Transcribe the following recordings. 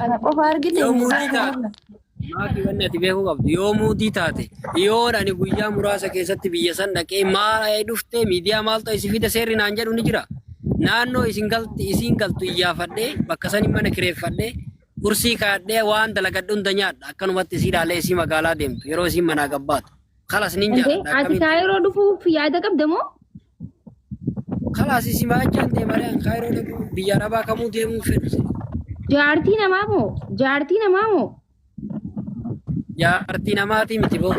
Ana qofa argite Yoo muudii taate maaki wanni ati beekuu qabdu yoo muudii taate yoo ani guyyaa muraasa keessatti biyya san dhaqee maal dhuftee miidiyaa maaltu isi fida seerri naan jedhu ni jira. Naannoo isin galtu iyyaafadhee bakka sanii mana kireeffadhee kursii kaadhee waan dalagadhu hunda nyaadha akkanumatti isii dhaalee isii magaalaa deemtu yeroo isiin manaa gabbaatu. Kalas nin jaalladha. Ati kaayiroo dhufuuf yaada qabda moo? Kalas isii maachaan deemalee kaayiroo dhaquu biyya arabaa kamuu deemuu fedhu. Jaartii namaa moo? Jaartii namaa moo? Jaartii namaatii miti boo.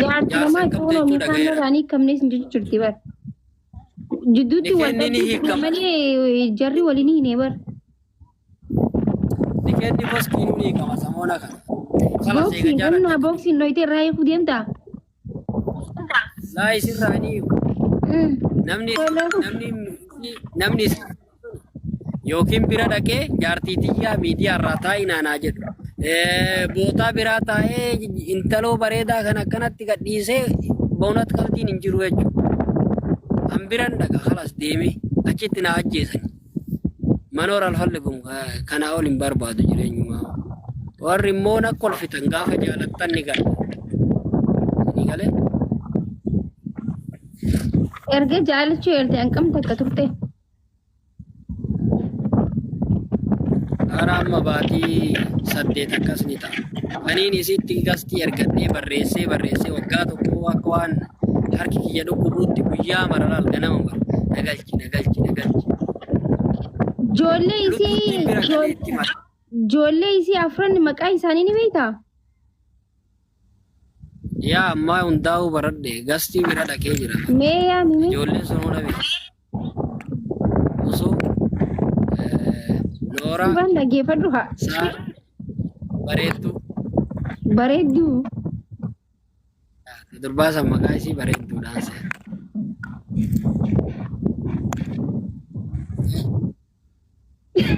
Jaartii namaa tooroo miidhaan isaanii kamnees hin jirti bar. Jidduutti waltajjii malee jarri waliin hin bar. Dikeetti boskiin ni qaba samoona kana. Boksiin qonnaa boksiin dhoyitee irraa eeguu deemtaa? Laa isirraa ni namni yookiin bira dhaqee jaartii tiyyaa miidiyaa irraa taa'ii naanaa jedhu. Bootaa biraa taa'ee intaloo bareedaa kan akkanatti gadhiisee boonatti qaltiin hin jiru jechuudha. An biran dhaqa kalas deemee achitti na ajjeesani. Manoora alfalli kun kana ol hin barbaadu jireenyumaa. Warri immoo na kolfitan gaafa jaalattan ni gala. Ni galee? Erga jaalachuu eertee hanqamte akka turte. Hara amma baatii 8 akkas ni ta'a. Aniin isitti gastii ergadhee barreessee waggaa tokko akka waan harki kiyya dhukkubuutti guyyaa maralaal ganama bara. Nagalchi. Ijoollee isii afran maqaa isaanii ni beektaa? Yaa ammaa hundaa'uu baradhe gastii bira dhaqee jira. Mee yaami mee? Ijoolleen sun hunda beeku. Osoo Noora. Waan dhaggeeffadhu haa. Bareedduu. Durbaasan maqaa isii bareedduudhaan seera.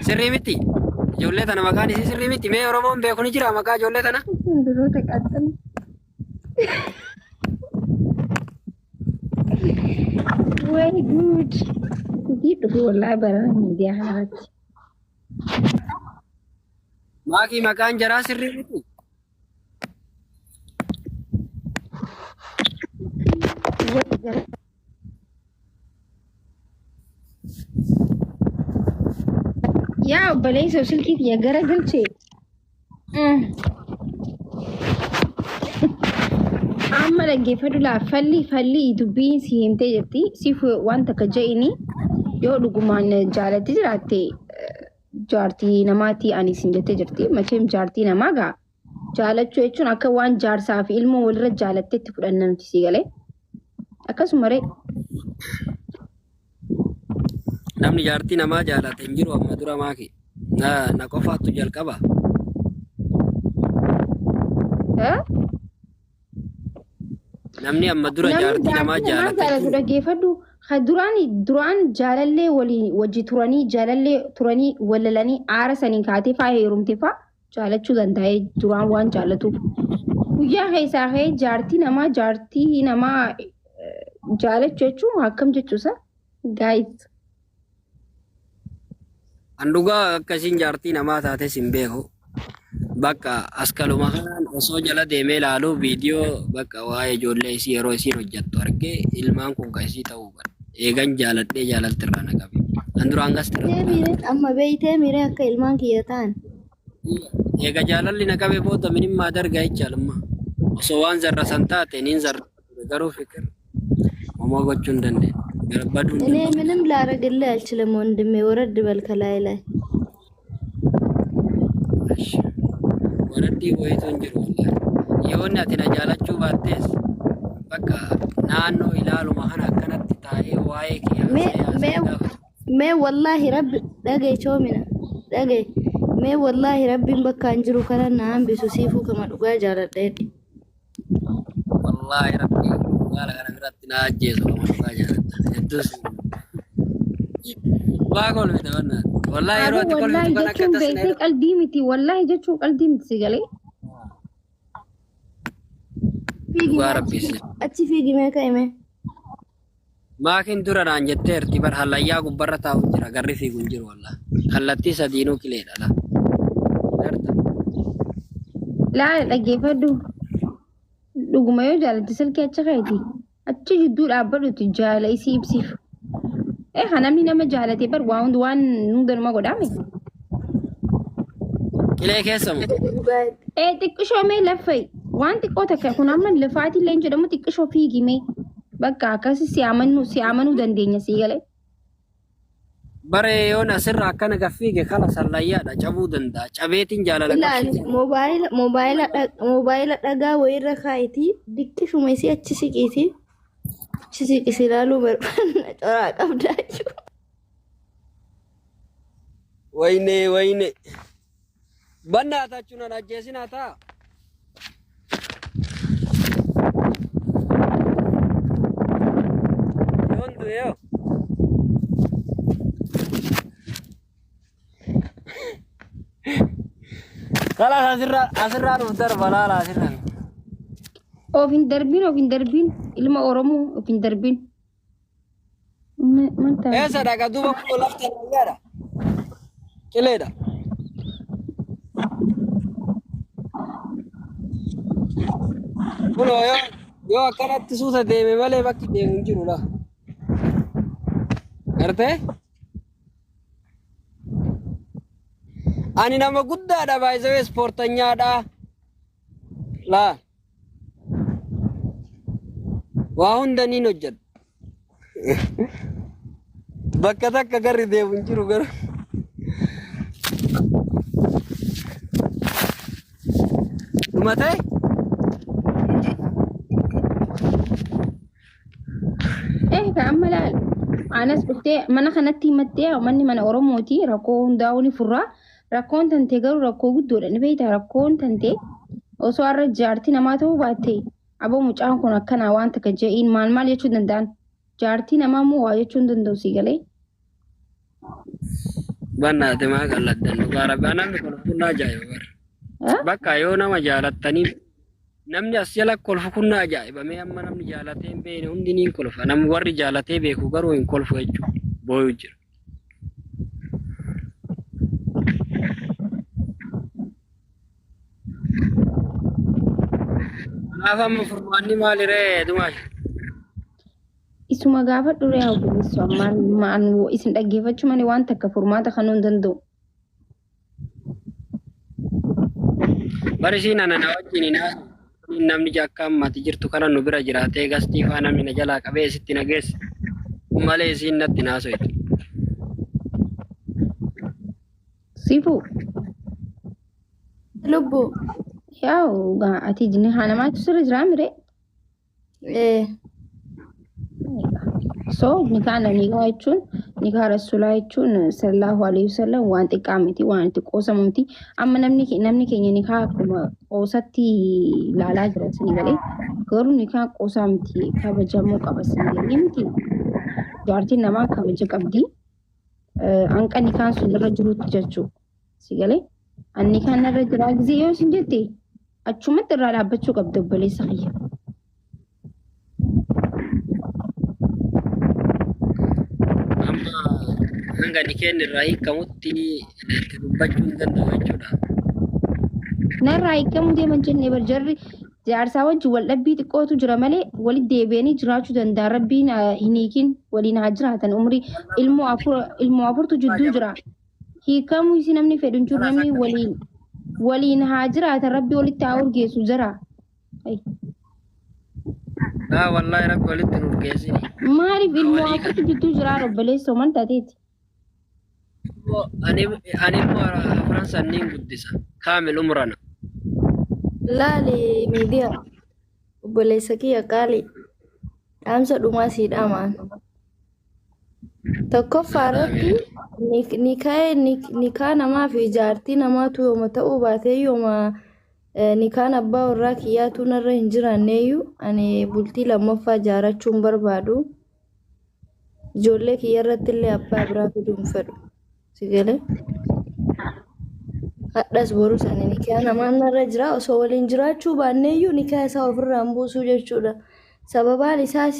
Sirrii miti. Ijoollee tana maqaan isii sirrii miti. Mee Oromoon beeku ni jira maqaa ijoollee tana? Duroota qaxxan. Very good. Gitu wallahi barang miidiyaa kanarratti. Maakii maqaan jaraa sirrii miti. Yaa obboleessa silkiiti yaa gara galchee. Amma dhaggeeffadhu laa falli dubbiin si himtee jirti. Siif waan takka ja'ini yoo dhugumaan jaalatti jiraatte jaartii namaatti ani sin jettee jirti. Macheem jaartii namaa gaa jaalachuu jechuun akka waan jaarsaa fi ilmoo walirra jaalatteetti fudhanna nuti si galee. Akkasuma ree. Namni jaartii namaa jaalate hin jiru amma dura maaki. Na qofaattu jalqaba. Namni amma dura jaartii namaa jaalate. Dhaggeeffadhu. Duraan jaalallee wajji turanii walalanii aara sanii kaatee faaya heerumte faa jaalachuu danda'ee duraan waan jaallatuuf. Guyyaa keessaa ka'ee jaartii namaa jaalachuu jechuun akkam jechuusa? Gaayit. Handugaa akkasiin jaartii namaa taates hin beeku. Bakka askaluma kanaan osoo jala deemee ilaalu viidiyoo bakka waa'ee ijoollee isii yeroo isiin hojjettu argee ilmaan kun kan isii ta'uu qaba. Eegan jaaladhee jaalalti irraa na qabe. Kan duraan gas tirra. Amma beeytee miree akka ilmaan kiyya ta'an. Eega jaalalli na qabe booda minimmaa dargaa jechaalummaa. Osoo waan zarra san taate niin zarra garuu fikir. Homoo gochuu hin dandeenye. እኔ ምንም ላረግልህ አልችልም ወንድሜ ወረድ በል ከላይ ላይ ወረዲ ወይቶን ጅሩ የሆነ አቲና ጃላችሁ ባቴስ በቃ ናኖ ይላሉ ማህን አከነት ታዬ ዋይ ሜ ወላሂ ረብ ደገይ ቾሚና ደገይ ሜ ወላሂ ረቢን በቃ እንጅሩ ከነና አንቢሱ ሲፉ ከመዱጋ ጃለደድ ወላሂ ረቢ قال انا مرتنا اجيز وما جرت الدوس باقول بتوانا والله يروت كل والله جتشو بيتك قلبيمتي والله جتشو قلبيمتي سيغلي وربي اتي في جيمه كايمه ما كن درنا انجتر تبر هلا يا غبرتا وجرا غري في غنجر والله خلتي سدينو كليدا لا درت لا dhaggeeffadhu dhuguma yoo jaalatte silkii achi kaayiti achi jidduu dhaabbadhuti jaala isii ibsiif namni nama jaalate bar waa hundi waan hundanuma godhame Qilee keessamu. xiqqishoo mee laffay waan xiqqoo takka kun amma lafaatii illee jedhamu xiqqishoo fiigime bakka akkasi si amanuu dandeenya sii galee Bare yoon asirraa akkana gaffiige kala sallayyaadha cabuu danda'a. Cabeetiin jaalala Ilaali moobaayila dhagaa wayirra kaayiti diqqishuma isii achi siqiiti. Achi siqisi ilaaluu barbaadna coraa qabdaa jechuudha. Wayne. Bannaa taachuun an ajjeesinaa ta'a. Yoon du'eeyo. Kala asirraa dhuuf darba laala asirraa. of hin darbin ilma oromoo of hin darbin Eessa dhaqa duuba kun lafta nayyaadha. Qileedha. Kunoo yoo akkanatti suuta deeme malee bakki deemu hin jiru dha. Gartee? Ani nama guddaadha baay'isee ispoortanyaadha. Laa. Waa hunda niin hojjedha. Bakka takka garri deemu hin jiru garuu. Dhumatee? amma laal anas dhuftee mana kanatti himattee manni mana oromooti rakkoo hundaa'uu ni furraa rakkoon tantee garuu rakkoo guddoodha ni beektaa rakkoon tantee osoo har'a jaartii namaa ta'uu baatte aboo mucaan kun akkanaa waan takka je'iin maal jechuu danda'an jaartii namaa moo waa jechuu hin danda'u si galee. Bannaate maa qalladdan dhugaa rabbi namni kun kunnaa ajaa'iba bara. Bakka yoo nama jaalattanii namni as jala kolfu kunnaa ajaa'iba mee amma namni jaalatee hin beekne hundi niin kolfa namni warri jaalatee beeku garuu hin kolfu jechuudha booyu jira. Kanaaf amma furmaanni maaliree dumaashi? Isuma gaafa duree hawwabisu ammaan isin dhaggeeffachuu malee waan takka furmaata kanuu hin danda'u. Barisiin ana na wajjin namni jakka ammati jirtu kana nu bira jiraatee gastii faa namni na jalaa qabee sitti na geesse malee isiin natti naasoitu. Sifu. Lubbu. Yaa'u ati jinni haanamaatu sirra jiraa mire. So nikaan jechuun nikaa rasuulaa jechuun sallallahu alaihi wasallam waan xiqqaa miti waan itti qoosamu miti amma namni keenya nikaa akkuma qoosatti ilaalaa jira sini galee garuu nikaa qoosaa miti kabajamuu qaba sini galee miti jaartiin namaa kabaja qabdi hanqa nikaan sun irra jirutti jechuu si galee an nikaan irra jiraa gisee yoo isin jette achumatti irraa dhaabbachuu qabda obboleessa kiyya. Hanga nikeen irraa hiikamutti itti dubbachuu hin danda'u jechuudha. Narraa hiikamuu deeman jennee barjarri jaarsaa wajjin wal dhabbii xiqqootu jira malee walitti deebi'anii jiraachuu danda'a. Rabbiin hin hiikin waliin haa jiraatan umrii ilmoo afurtu jidduu jira. Hiikamuu isi namni fedhu hin jiru namni waliin haa jiraatan rabbi walitti haa urgeessu jira. Wallahi rabbi walitti nu urgeessini. Maaliif ilmoo afurtu jidduu jira obboleessoo man taateeti. Ani immoo Faransa niin guddisa. Kaamil umrana. Laali miidiyaa obboleessa kiyya qaali dhaamsa dhumaa sii dhaamaan. Tokkoffaa irratti nikaa namaa fi jaartii namaatu yooma ta'uu baatee yooma nikaan abbaa warraa kiyyaatu narra hin jiraanneeyyuu ani bultii lammaffaa jaarachuun barbaadu. Ijoollee kiyya irratti illee abbaa biraa fiduun fedhu. Sigalee hadhas boru sani nikaa namaan narra jira osoo waliin jiraachuu baanneeyyuu nikaa isaa ofirraan buusuu jechuudha. Sababaan isaas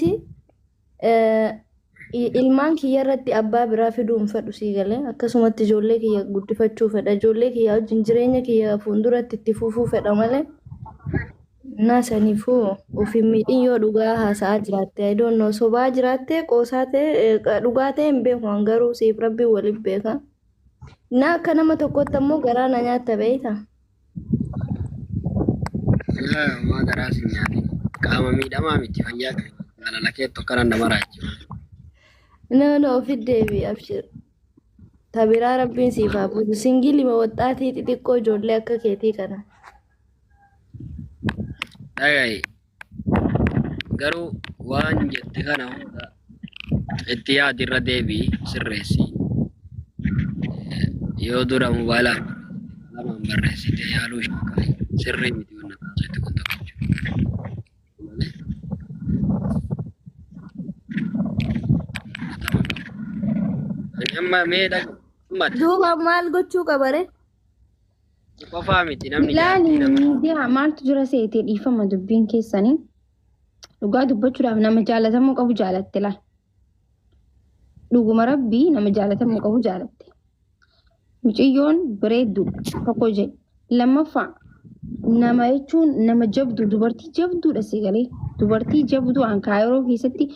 ilmaan kiyya irratti abbaa biraa fiduun fedhu sii galee akkasumatti ijoollee kiyya guddifachuu fedha ijoollee kiyya wajjin jireenya kiyya fuulduratti itti fufuu fedha malee naa saniifuu ofiin miidhin yoo dhugaa haasa'aa jiraatte I don't know sobaa jiraatte qoosaa ta'e dhugaa ta'e hin beeku garuu siif rabbi waliif beeka naa akka nama tokkotti ammoo garaa na nyaatta beeyta. Ma garaa si nyaate qaama miidhamaa miti fayyaa jaalala keetti akkana nama raajiba. No, ofit deebi abshir. Tabiraa rabbiin siif haa buusu. Singilima waxxaatii xixiqqoo ijoollee akka keetii kana. Dhagaye garuu waan jette kana hunda itti yaadirra deebii sirreessi. Yoo dura mobaayila lamaan barreessite yaaluu shakkaa'e sirrii miti waan taasisetti kun tokko jechuudha. Amma meedha ummata. Duuba maal gochuu qabare? Qofaa miti namni Ilaali miidiyaa maaltu jira seetee dhiifama dubbiin keessanii dhugaa dubbachuudhaaf nama jaalatamuu qabu jaalatte laal. Dhuguma rabbii nama jaalatamuu qabu jaalatte. Mucayyoon bareeddu tokko jedhe. Lammaffaa nama jechuun nama jabdu dubartii jabduudha sigalee. Dubartii jabdu Ankaayiroo keessatti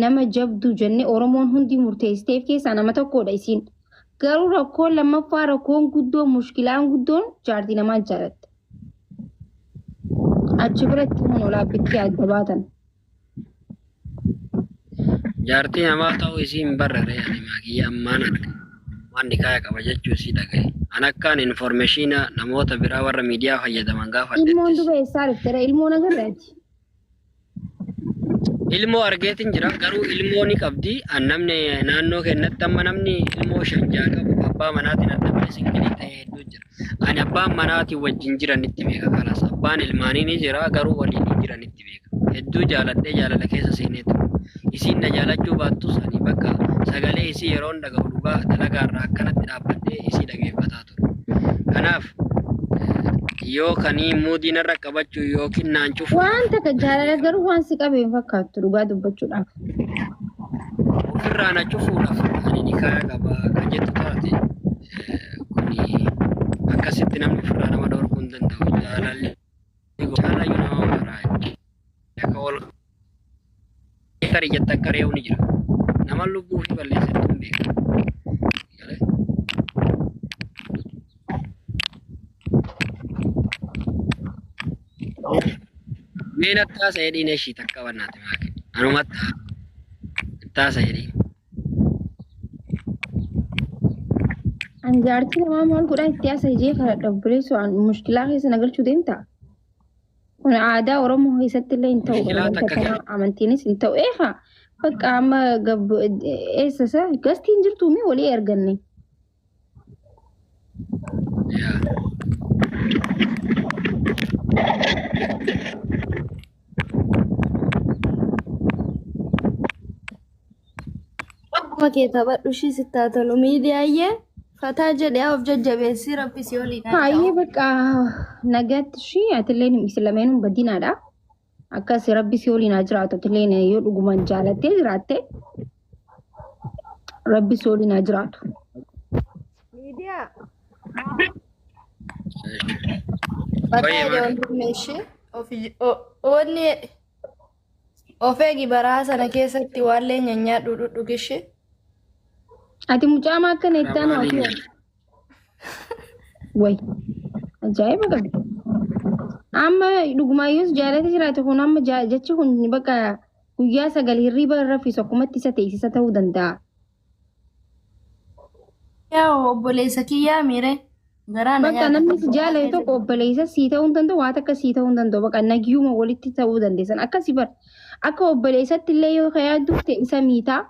nama jabdu jennee Oromoon hundi murteessiteef keessaa nama tokkodha isiin. Garuu rakkoon lammaffaa rakkoon guddoo mushkilaan guddoon jaartii namaa jaalatte. Achi biratti monolaa bitti adda baatan. jaartii namaa ta'uu isii hin barre ani maakiyya ammaan arge. Waan nikaaya qaba jechuu isii dhagaye. An akkaan informeeshina namoota biraa warra miidiyaa fayyadaman gaafa Ilmoon duba eessaa dhuftera ilmoon agarraati. ilmoo argeetin jira garuu ilmoo ni qabdi an namni naannoo kennatti amma namni ilmoo shanjaa qabu abbaa manaatiin adda baay'ee singilii ta'ee hedduu jira. Ani abbaan manaatiin wajjin jiranitti beeka kalas abbaan ilmaanii ni jira garuu waliin hin jiranitti beeka. Hedduu jaaladhee jaalala keessa seeneetu isiin na jaalachuu baattus ani bakka sagalee isii yeroon dhaga'u dhugaa dalagaarraa akkanatti dhaabbadhee isii dhageeffataa ture. Kanaaf yoo kanii muudii narra qabachuu yookiin naan cufu Waan takka jaalala garuu waan si qabeen fakkaattu dhugaa dubbachuudhaaf. ofirraa na cufuudhaaf ani nikaaya qaba kan jettu taate kuni akkasitti namni ofirraa nama dhorkuu hin danda'u jaalalli jaalayyuu nama maraa akka ol kari jetta akka reewu ni jira nama lubbuu fi balleessatti hin beeku. Meen attaasa hedhiin ishii takka wannaati maake. Anumatti attaasa hedhiin. An jaartii namaa maal godhaa itti haasa ijee kana dhabbileessu an mushkilaa keessa nagalchuu deemta. Kun aadaa Oromoo keessatti illee hin ta'u. Amantiinis hin ta'u. Eefa bakka amma eessasa gastiin jirtuu mi walii erganne. Akkuma kee taphadhu ishii sitti haa tolu miidiyaayyee fataa jedhee of jajjabeessii rabbisii olii Hayyee bakka nagaatti ishii atillee islameenuun badinaadha. Akkas rabbisii olii naa jiraatu atillee yoo dhugumaan jaalattee jiraatte rabbisii olii naa jiraatu. Miidiyaa. Baay'ee Fataa ontumeeshee oonni of eegi baraa sana keessatti waallee nyaanyaa dhudhuqishee. Ati mucaa maa akka neettaan waati way ajaa'iba qabdi. Amma dhugumaayyuus jaalata jiraate kun amma jechi kun bakka guyyaa sagal hirriba raffisu akkumatti isa teessisa ta'uu danda'a. Yaa obboleessa kiyyaa miire garaa na Bakka namni si jaalatu tokko obboleessa sii ta'uu hin danda'u waan akka sii ta'uu hin danda'u bakka nagiyyuma walitti ta'uu dandeessan akkasi bar akka obboleessatti illee yoo yaadduuf ta'e isa miitaa.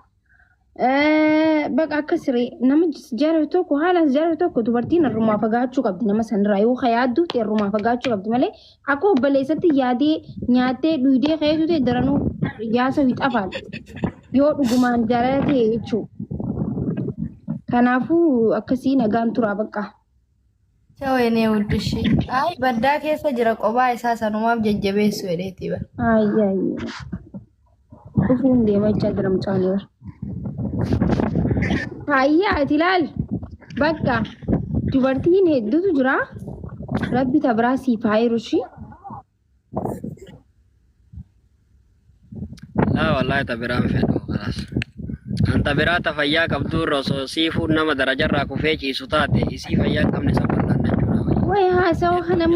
Bakka akka siree nama jaalatu tokko haala jaalatu tokko dubartiin irrumaa fagaachuu qabdi nama sanirraa yoo yaadduuf ta'e irrumaa fagaachuu qabdi malee akka obboleessatti yaadee nyaattee dhuydee keetu ta'e daranuu yaasa wixafaan yoo dhugumaan jaalala ta'e jechuudha. Kanaafuu akkasii nagaan turaa bakka. Shaweenee uddishi. Ay baddaa keessa jira qophaa isaa sanumaaf jajjabeessu jedheeti bara. Ayyaayye. Dhufuun deemachaa jira mucaan bara. Hayyaa ati ilaal bakka dubartiin hedduutu jira. Rabbi tabraa siif haa eerushi. لا والله تبرام فيدو خلاص أنت برات فياك بدور رصو سيفو نما درجة راكو فيجي سطاتي يسي فياك كم نسبر لنا Way haa sa'o kana